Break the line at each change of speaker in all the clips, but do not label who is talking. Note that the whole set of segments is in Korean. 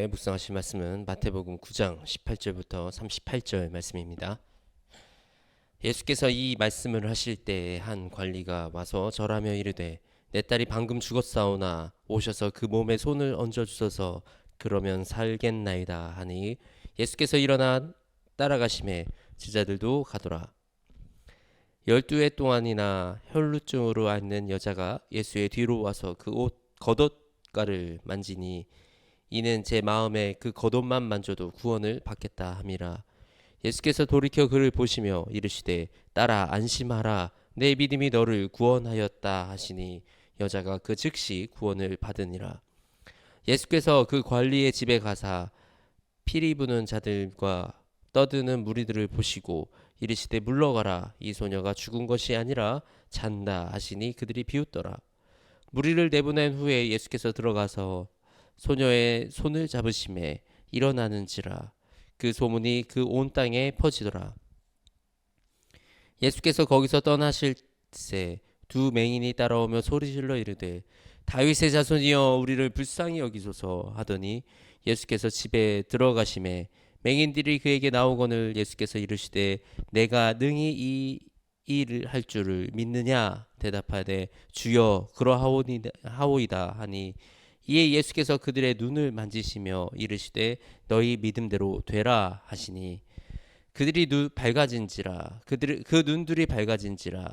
묵상하실 말씀은 마태복음 9장 18절부터 38절 말씀입니다. 예수께서 이 말씀을 하실 때 한 관리가 와서 절하며 이르되 내 딸이 방금 죽었사오나 오셔서 그 몸에 손을 얹어 주소서 그러면 살겠나이다 하니 예수께서 일어나 따라가심에 제자들도 가더라. 12해 동안이나 혈루증으로 앓는 여자가 예수의 뒤로 와서 그 옷 겉옷가를 만지니 이는 제 마음에 그 겉옷만 만져도 구원을 받겠다 함이라. 예수께서 돌이켜 그를 보시며 이르시되 딸아 안심하라 내 믿음이 너를 구원하였다 하시니 여자가 그 즉시 구원을 받으니라. 예수께서 그 관리의 집에 가사 피리 부는 자들과 떠드는 무리들을 보시고 이르시되 물러가라 이 소녀가 죽은 것이 아니라 잔다 하시니 그들이 비웃더라. 무리를 내보낸 후에 예수께서 들어가서 소녀의 손을 잡으심에 일어나는지라 그 소문이 그 온 땅에 퍼지더라. 예수께서 거기서 떠나실 새 두 맹인이 따라오며 소리질러 이르되 다윗의 자손이여 우리를 불쌍히 여기소서 하더니 예수께서 집에 들어가심에 맹인들이 그에게 나오거늘 예수께서 이르시되 내가 능히 이 일을 할 줄을 믿느냐 대답하되 주여 그러하오이다 하니 이에 예수께서 그들의 눈을 만지시며 이르시되 너희 믿음대로 되라 하시니 그들이 밝아진지라 그 눈들이 밝아진지라.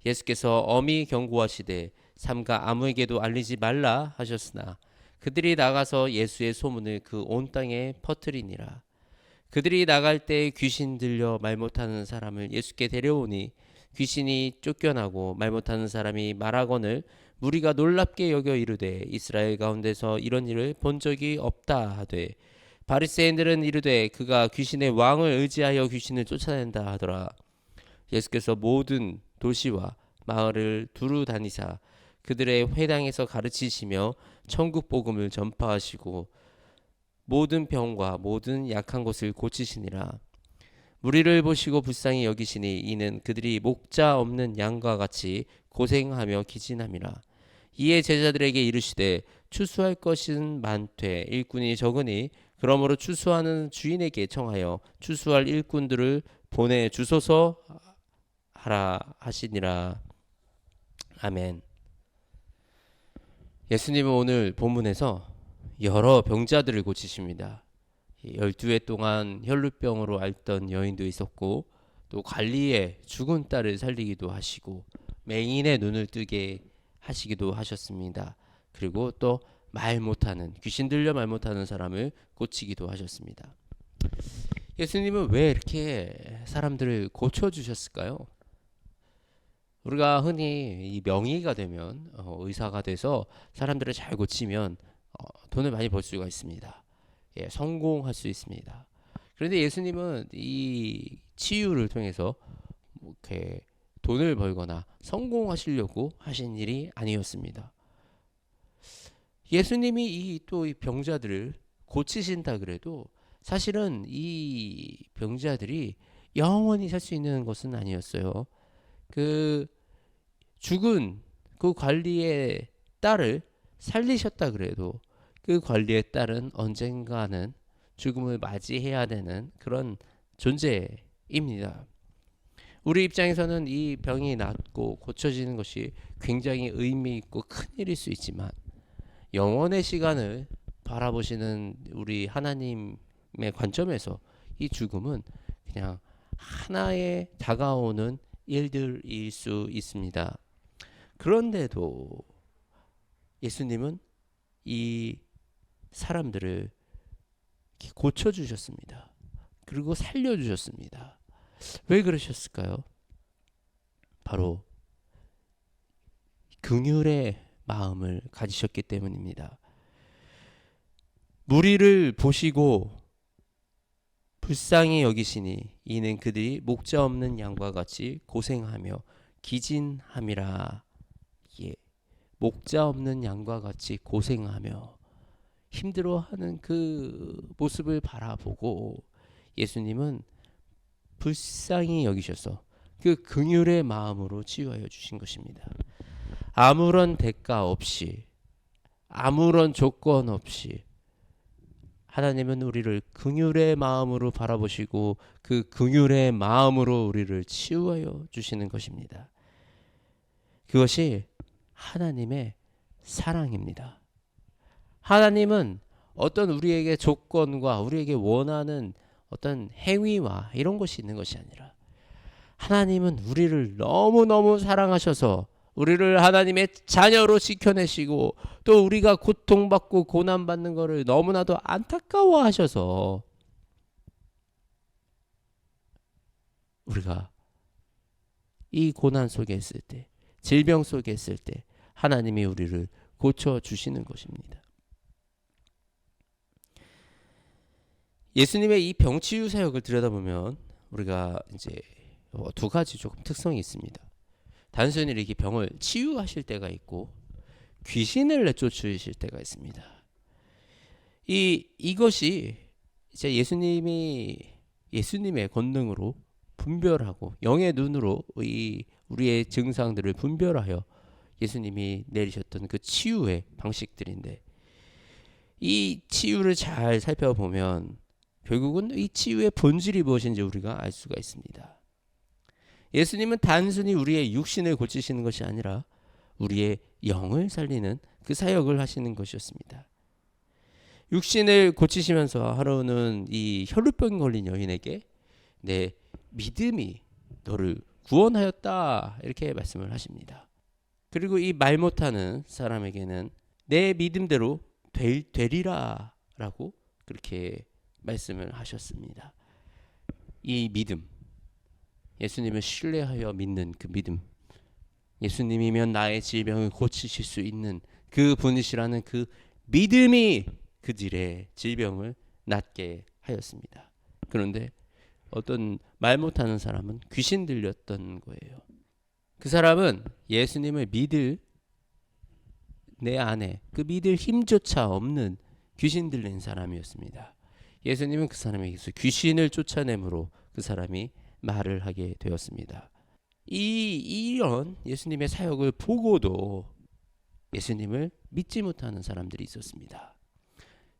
예수께서 엄히 경고하시되 삼가 아무에게도 알리지 말라 하셨으나 그들이 나가서 예수의 소문을 그 온 땅에 퍼뜨리니라. 그들이 나갈 때 귀신 들려 말 못하는 사람을 예수께 데려오니 귀신이 쫓겨나고 말 못하는 사람이 말하거늘 무리가 놀랍게 여겨 이르되 이스라엘 가운데서 이런 일을 본 적이 없다 하되 바리새인들은 이르되 그가 귀신의 왕을 의지하여 귀신을 쫓아낸다 하더라. 예수께서 모든 도시와 마을을 두루 다니사 그들의 회당에서 가르치시며 천국 복음을 전파하시고 모든 병과 모든 약한 것을 고치시니라. 무리를 보시고 불쌍히 여기시니 이는 그들이 목자 없는 양과 같이 고생하며 기진함이라. 이에 제자들에게 이르시되 추수할 것은 많되 일꾼이 적으니 그러므로 추수하는 주인에게 청하여 추수할 일꾼들을 보내 주소서 하라 하시니라. 아멘. 예수님은 오늘 본문에서 여러 병자들을 고치십니다. 12해 동안 혈루병으로 앓던 여인도 있었고 또 관리의 죽은 딸을 살리기도 하시고 맹인의 눈을 뜨게 하시기도 하셨습니다. 그리고 또 말 못하는 귀신 들려 말 못하는 사람을 고치기도 하셨습니다. 예수님은 왜 이렇게 사람들을 고쳐주셨을까요? 우리가 흔히 이 명의가 되면 의사가 돼서 사람들을 잘 고치면 돈을 많이 벌 수가 있습니다. 예, 성공할 수 있습니다. 그런데 예수님은 이 치유를 통해서 이렇게 돈을 벌거나 성공하시려고 하신 일이 아니었습니다. 예수님이 이 병자들을 고치신다 그래도 사실은 이 병자들이 영원히 살 수 있는 것은 아니었어요. 그 죽은 그 관리의 딸을 살리셨다 그래도 그 관리의 딸은 언젠가는 죽음을 맞이해야 되는 그런 존재입니다. 우리 입장에서는 이 병이 낫고 고쳐지는 것이 굉장히 의미 있고 큰 일일 수 있지만 영원의 시간을 바라보시는 우리 하나님의 관점에서 이 죽음은 그냥 하나의 다가오는 일들일 수 있습니다. 그런데도 예수님은 이 사람들을 고쳐주셨습니다. 그리고 살려주셨습니다. 왜 그러셨을까요? 바로 긍휼의 마음을 가지셨기 때문입니다. 무리를 보시고 불쌍히 여기시니 이는 그들이 목자 없는 양과 같이 고생하며 기진함이라. 예, 목자 없는 양과 같이 고생하며 힘들어하는 그 모습을 바라보고 예수님은 불쌍히 여기셔서 그 긍휼의 마음으로 치유하여 주신 것입니다. 아무런 대가 없이 아무런 조건 없이 하나님은 우리를 긍휼의 마음으로 바라보시고 그 긍휼의 마음으로 우리를 치유하여 주시는 것입니다. 그것이 하나님의 사랑입니다. 하나님은 어떤 우리에게 조건과 우리에게 원하는 어떤 행위와 이런 것이 있는 것이 아니라 하나님은 우리를 너무너무 사랑하셔서 우리를 하나님의 자녀로 지켜내시고 또 우리가 고통받고 고난받는 것을 너무나도 안타까워하셔서 우리가 이 고난 속에 있을 때, 질병 속에 있을 때 하나님이 우리를 고쳐주시는 것입니다. 예수님의 이 병치유 사역을 들여다보면 우리가 이제 두 가지 조금 특성이 있습니다. 단순히 이렇게 병을 치유하실 때가 있고 귀신을 내쫓으실 때가 있습니다. 이것이 이제 예수님의 권능으로 분별하고 영의 눈으로 우리의 증상들을 분별하여 예수님이 내리셨던 그 치유의 방식들인데 이 치유를 잘 살펴보면 결국은 이 치유의 본질이 무엇인지 우리가 알 수가 있습니다. 예수님은 단순히 우리의 육신을 고치시는 것이 아니라 우리의 영을 살리는 그 사역을 하시는 것이었습니다. 육신을 고치시면서 하루는 이 혈루병 걸린 여인에게 내 믿음이 너를 구원하였다 이렇게 말씀을 하십니다. 그리고 이 말 못하는 사람에게는 내 믿음대로 되리라 라고 그렇게 말씀을 하셨습니다. 이 믿음, 예수님을 신뢰하여 믿는 그 믿음, 예수님이면 나의 질병을 고치실 수 있는 그 분이시라는 그 믿음이 그들의 질병을 낫게 하였습니다. 그런데 어떤 말 못하는 사람은 귀신 들렸던 거예요. 그 사람은 예수님을 믿을 내 안에 그 믿을 힘조차 없는 귀신 들린 사람이었습니다. 예수님은 그 사람에게서 귀신을 쫓아내므로 그 사람이 말을 하게 되었습니다. 이런 예수님의 사역을 보고도 예수님을 믿지 못하는 사람들이 있었습니다.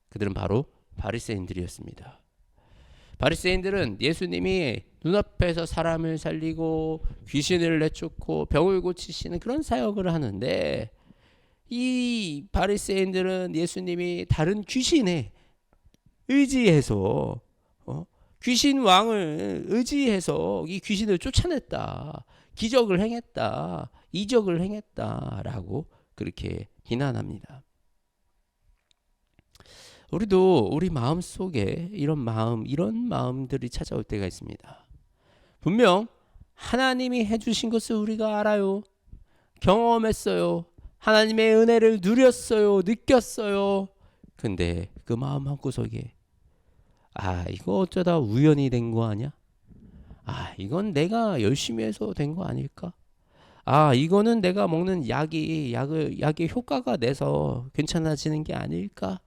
그들은 바로 바리새인들이었습니다. 바리새인들은 예수님이 눈앞에서 사람을 살리고 귀신을 내쫓고 병을 고치시는 그런 사역을 하는데 이 바리새인들은 예수님이 다른 귀신에 의지해서 귀신 왕을 의지해서 이 귀신을 쫓아냈다, 기적을 행했다, 이적을 행했다라고 그렇게 비난합니다. 우리도 우리 마음 속에 이런 마음들이 찾아올 때가 있습니다. 분명 하나님이 해주신 것을 우리가 알아요. 경험했어요. 하나님의 은혜를 누렸어요. 느꼈어요. 근데 그 마음 한구석에 이거 어쩌다 우연히 된 거 아니야? 이건 내가 열심히 해서 된 거 아닐까? 이거는 내가 먹는 약의 효과가 내서 괜찮아지는 게 아닐까?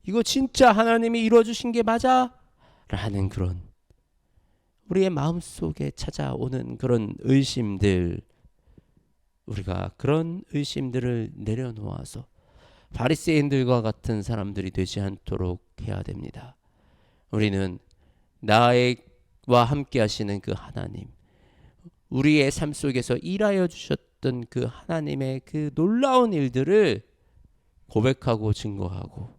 이거 진짜 하나님이 이루어주신 게 맞아? 라는 그런 우리의 마음속에 찾아오는 그런 의심들, 우리가 그런 의심들을 내려놓아서 바리새인들과 같은 사람들이 되지 않도록 해야 됩니다. 우리는 나와 함께 하시는 그 하나님, 우리의 삶 속에서 일하여 주셨던 그 하나님의 그 놀라운 일들을 고백하고 증거하고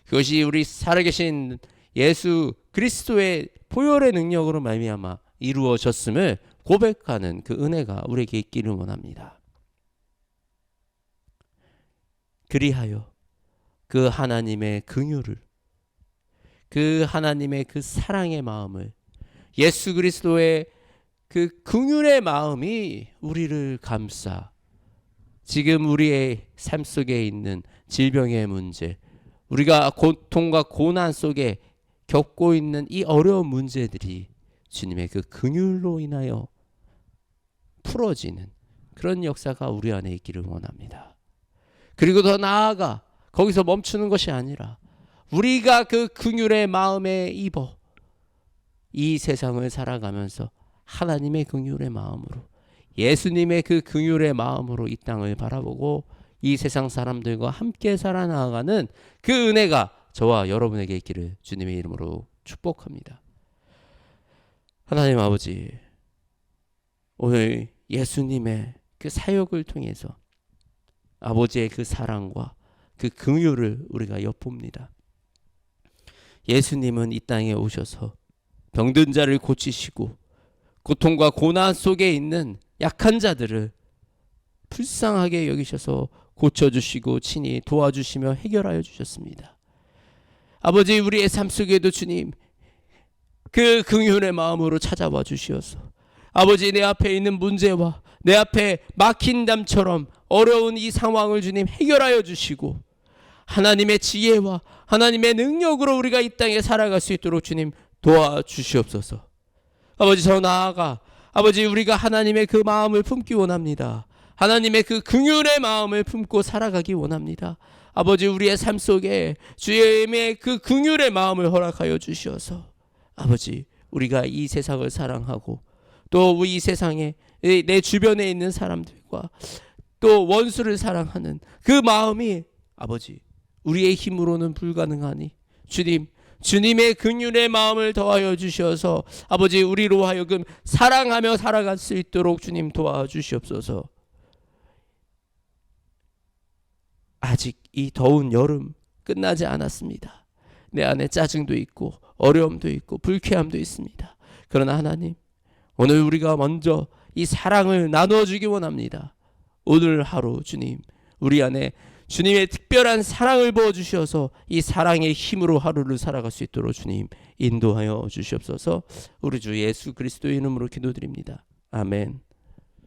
그것이 우리 살아계신 예수 그리스도의 보혈의 능력으로 말미암아 이루어졌음을 고백하는 그 은혜가 우리에게 있기를 원합니다. 그리하여 그 하나님의 긍휼을, 그 하나님의 그 사랑의 마음을, 예수 그리스도의 그 긍휼의 마음이 우리를 감싸 지금 우리의 삶 속에 있는 질병의 문제, 우리가 고통과 고난 속에 겪고 있는 이 어려운 문제들이 주님의 그 긍휼로 인하여 풀어지는 그런 역사가 우리 안에 있기를 원합니다. 그리고 더 나아가 거기서 멈추는 것이 아니라 우리가 그 긍휼의 마음에 입어 이 세상을 살아가면서 하나님의 긍휼의 마음으로, 예수님의 그 긍휼의 마음으로 이 땅을 바라보고 이 세상 사람들과 함께 살아나가는 그 은혜가 저와 여러분에게 있기를 주님의 이름으로 축복합니다. 하나님 아버지, 오늘 예수님의 그 사역을 통해서 아버지의 그 사랑과 그 긍휼을 우리가 엿봅니다. 예수님은 이 땅에 오셔서 병든 자를 고치시고 고통과 고난 속에 있는 약한 자들을 불쌍하게 여기셔서 고쳐주시고 친히 도와주시며 해결하여 주셨습니다. 아버지, 우리의 삶 속에도 주님 그 긍휼의 마음으로 찾아와 주시어서 아버지, 내 앞에 있는 문제와 내 앞에 막힌 담처럼 어려운 이 상황을 주님 해결하여 주시고 하나님의 지혜와 하나님의 능력으로 우리가 이 땅에 살아갈 수 있도록 주님 도와주시옵소서. 아버지, 저 나아가 아버지, 우리가 하나님의 그 마음을 품기 원합니다. 하나님의 그 긍휼의 마음을 품고 살아가기 원합니다. 아버지, 우리의 삶 속에 주님의 그 긍휼의 마음을 허락하여 주시어서 아버지, 우리가 이 세상을 사랑하고 또 이 세상에 내 주변에 있는 사람들과 또 원수를 사랑하는 그 마음이 아버지, 우리의 힘으로는 불가능하니 주님의 긍휼의 마음을 더하여 주셔서 아버지, 우리로 하여금 사랑하며 살아갈 수 있도록 주님 도와주시옵소서. 아직 이 더운 여름 끝나지 않았습니다. 내 안에 짜증도 있고 어려움도 있고 불쾌함도 있습니다. 그러나 하나님, 오늘 우리가 먼저 이 사랑을 나누어 주기 원합니다. 오늘 하루 주님, 우리 안에 주님의 특별한 사랑을 부어주셔서 이 사랑의 힘으로 하루를 살아갈 수 있도록 주님 인도하여 주시옵소서. 우리 주 예수 그리스도의 이름으로 기도드립니다. 아멘.